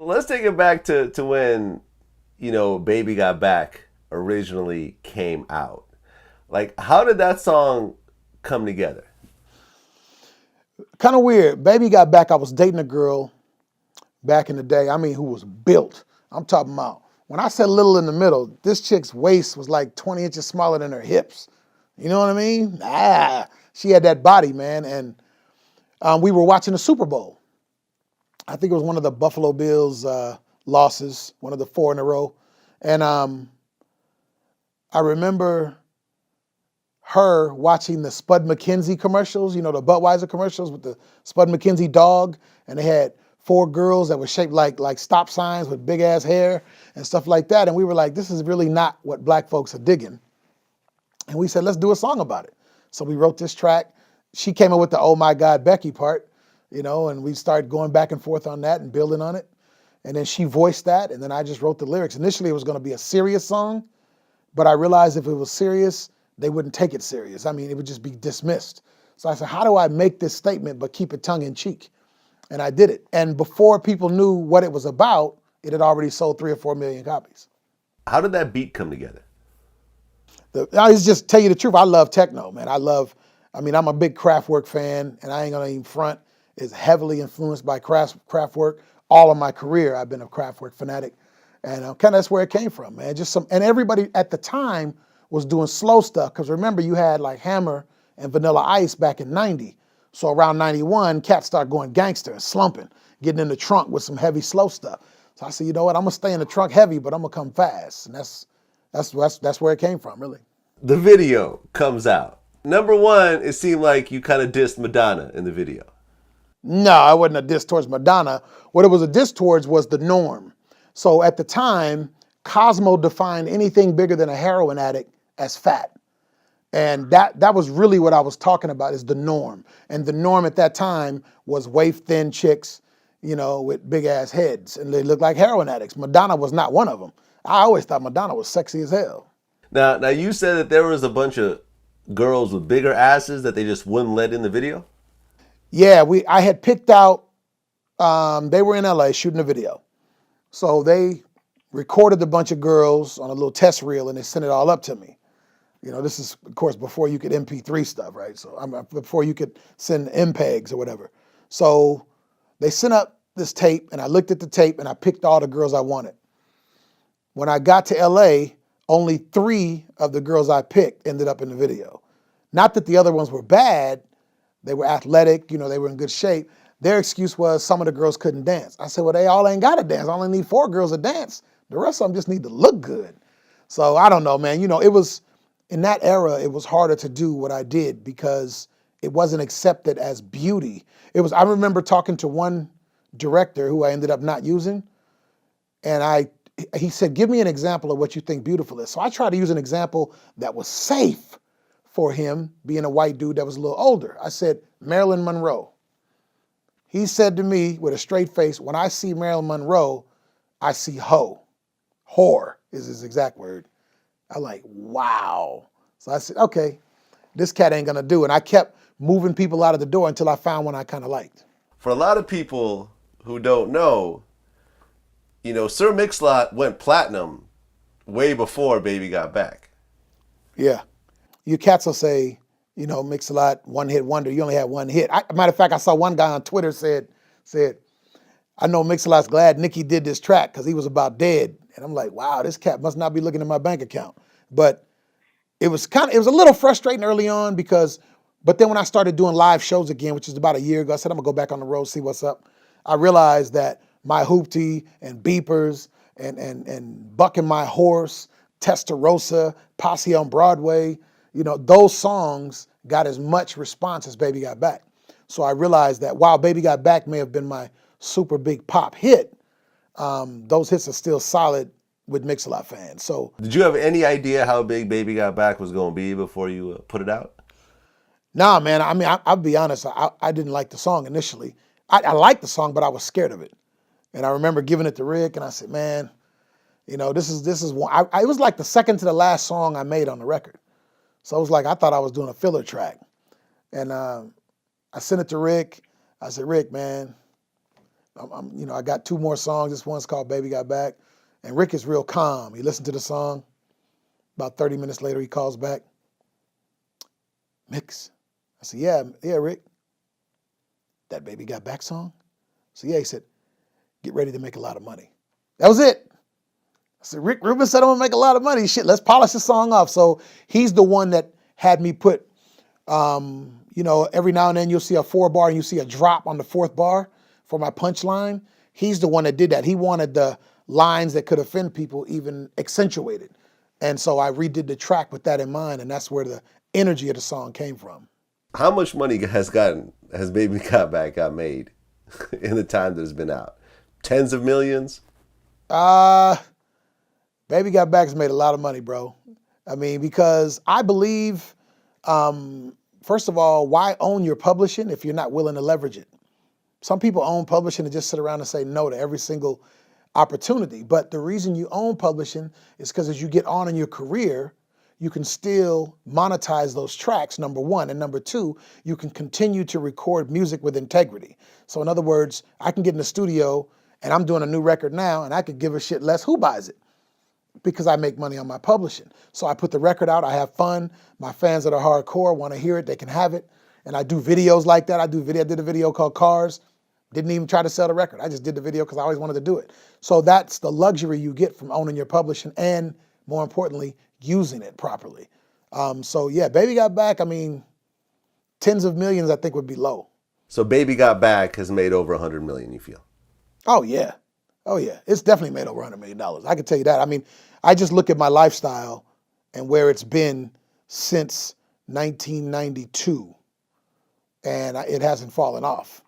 Let's take it back to when, Baby Got Back originally came out. Like, how did that song come together? Kind of weird. Baby got back. I was dating a girl back in the day. I mean, who was built. I'm talking about. When I said little in the middle, this chick's waist was like 20 inches smaller than her hips. You know what I mean? She had that body, man. And we were watching the Super Bowl. I think it was one of the Buffalo Bills losses, one of the four in a row. And I remember her watching the Spud McKenzie commercials, the Budweiser commercials with the Spud McKenzie dog, and they had four girls that were shaped like stop signs with big ass hair and stuff like that. And we were like, this is really not what black folks are digging. And we said, let's do a song about it. So we wrote this track. She came up with the "Oh My God, Becky" part, and we started going back and forth on that and building on it. And then she voiced that, and then I just wrote the lyrics. Initially, it was going to be a serious song, but I realized if it was serious, they wouldn't take it serious. I mean, it would just be dismissed. So I said, how do I make this statement but keep it tongue in cheek? And I did it. And before people knew what it was about, it had already sold 3 or 4 million copies. How did that beat come together? I just tell you the truth. I love techno, man. I'm a big Kraftwerk fan, and I ain't gonna even front. Is heavily influenced by Kraftwerk. All of my career, I've been a Kraftwerk fanatic, and kind of that's where it came from, man. And everybody at the time was doing slow stuff because remember you had like Hammer and Vanilla Ice back in '90. So around '91, cats started going gangster and slumping, getting in the trunk with some heavy slow stuff. So I said, you know what? I'm gonna stay in the trunk heavy, but I'm gonna come fast, and that's where it came from, really. The video comes out. Number one, it seemed like you kind of dissed Madonna in the video. No, I wasn't a diss towards Madonna. What it was a diss towards was the norm. So at the time, Cosmo defined anything bigger than a heroin addict as fat. And that was really what I was talking about is the norm. And the norm at that time was waif thin chicks, with big ass heads. And they looked like heroin addicts. Madonna was not one of them. I always thought Madonna was sexy as hell. Now, you said that there was a bunch of girls with bigger asses that they just wouldn't let in the video. Yeah, I had picked out, they were in LA shooting a video. So they recorded a bunch of girls on a little test reel and they sent it all up to me. This is, of course, before you could MP3 stuff, right? So before you could send MPEGs or whatever. So they sent up this tape and I looked at the tape and I picked all the girls I wanted. When I got to LA, only 3 of the girls I picked ended up in the video. Not that the other ones were bad. They were athletic, they were in good shape. Their excuse was some of the girls couldn't dance. I said, well, they all ain't got to dance. I only need 4 girls to dance. The rest of them just need to look good. So I don't know, man. It was, in that era, it was harder to do what I did because it wasn't accepted as beauty. I remember talking to one director who I ended up not using, and he said, give me an example of what you think beautiful is. So I tried to use an example that was safe for him, being a white dude that was a little older. I said, Marilyn Monroe. He said to me with a straight face, when I see Marilyn Monroe, I see hoe. Whore is his exact word. I'm like, wow. So I said, okay, this cat ain't gonna do it. And I kept moving people out of the door until I found one I kind of liked. For a lot of people who don't know, Sir Mix-a-Lot went platinum way before Baby Got Back. Yeah. You cats will say, Mix-a-Lot, one hit wonder. You only had one hit. Matter of fact, I saw one guy on Twitter said, I know Mix-a-Lot's glad Nicki did this track because he was about dead. And I'm like, wow, this cat must not be looking at my bank account. But it was a little frustrating early on but then when I started doing live shows again, which is about a year ago, I said, I'm gonna go back on the road, see what's up. I realized that My Hoopty and Beepers and Bucking My Horse, Testarossa, Posse on Broadway, those songs got as much response as Baby Got Back. So I realized that while Baby Got Back may have been my super big pop hit, those hits are still solid with Mix-a-Lot fans. So did you have any idea how big Baby Got Back was going to be before you put it out? nah, man, I'll be honest, I didn't like the song initially. I liked the song, but I was scared of it. And I remember giving it to Rick and I said, man, this is one, it was like the second to the last song I made on the record. So it was like, I thought I was doing a filler track. And I sent it to Rick. I said, Rick, man, I got 2 more songs. This one's called Baby Got Back. And Rick is real calm. He listened to the song. About 30 minutes later, he calls back. Mix. I said, yeah, Rick. That Baby Got Back song? So yeah, he said, get ready to make a lot of money. That was it. I said, Rick Rubin said I'm gonna make a lot of money. Shit, let's polish this song off. So he's the one that had me put, every now and then you'll see a 4-bar and you see a drop on the 4th bar for my punchline. He's the one that did that. He wanted the lines that could offend people even accentuated. And so I redid the track with that in mind, and that's where the energy of the song came from. How much money has Baby Got Back got made in the time that it's been out? Tens of millions? Baby Got Back's made a lot of money, bro. I mean, because I believe, first of all, why own your publishing if you're not willing to leverage it? Some people own publishing and just sit around and say no to every single opportunity. But the reason you own publishing is because as you get on in your career, you can still monetize those tracks, number one. And number two, you can continue to record music with integrity. So in other words, I can get in the studio and I'm doing a new record now and I could give a shit less who buys it because I make money on my publishing. So I put the record out, I have fun. My fans that are hardcore want to hear it, they can have it. And I do videos like that. I did a video called Cars. Didn't even try to sell the record. I just did the video because I always wanted to do it. So that's the luxury you get from owning your publishing and, more importantly, using it properly. Baby Got Back, I mean, tens of millions I think would be low. So Baby Got Back has made over 100 million, you feel? Oh, yeah. Oh, yeah. It's definitely made over $100 million. I can tell you that. I mean, I just look at my lifestyle and where it's been since 1992, and it hasn't fallen off.